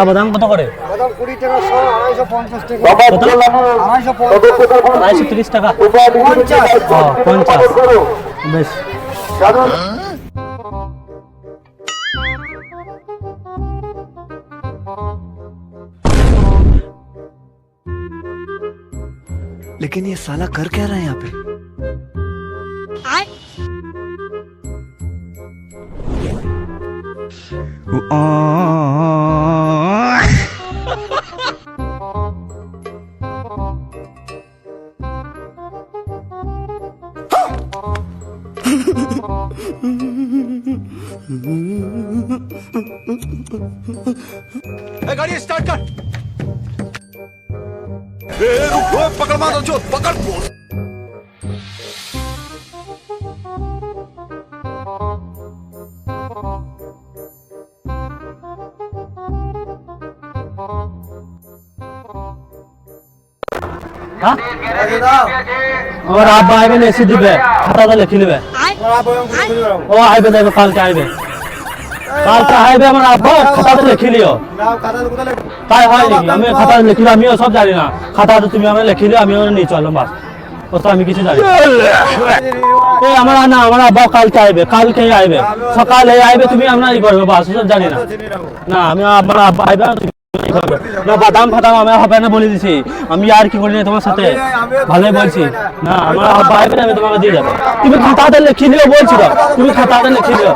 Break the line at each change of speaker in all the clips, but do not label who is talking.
বাদাম কত করে?
বাদাম 20 টাকা 250 টাকা।
230 টাকা। 50 বেশ।
लेकिन ये साला कर क्या रहा है यहाँ पे? गाड़ी स्टार्ट कर। रुक पकड़ मारो जो पकड़।
हाँ? और आप आएंगे ना ऐसे दिबे खाता तो लिख लेबे ओ आइबे देबे काल के आइबे আমার আব্বা খাতাতে লিখে লিও তাই হয় নাকি আমি খাতাতে লিখলে আমিও সব জানি না খাতাতে তুমি আমি লিখে লিও আমিও নিয়ে চলো বাস ও তো আমি কিছু জানি এই আমার আব্বা কালকে আইবে সকালে আইবে তুমি আমরা ই করবে বাস সব জানি না না আমি আমার আব্বা আইবে না বাদাম ফাদাম আমি হবে না বলে দিছি আমি আর কি করি না তোমার সাথে ভালোই বলছি না আমার আব্বা আইবে না আমি তোমাকে দিয়ে যাবো তুমি খাতাতে লিখে লিও বলছি তো তুমি খাতাতে লিখে লিও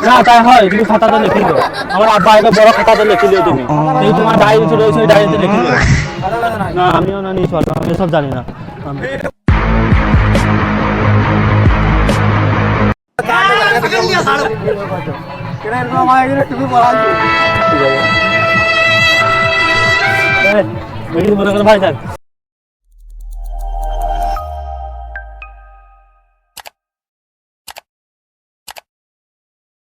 না তাই হয় তুমি খাতাতে লিখে লিও আমার আব্বা আইবে বড় খাতাতে লিখে লিও তুমি এই তোমার ডায়েরি ছিল ওই ডায়েরিতে লিখে লিও না আমিও না নিয়ে চলবো আমি সব জানি না মেডিসিন মনে করে ভাই স্যার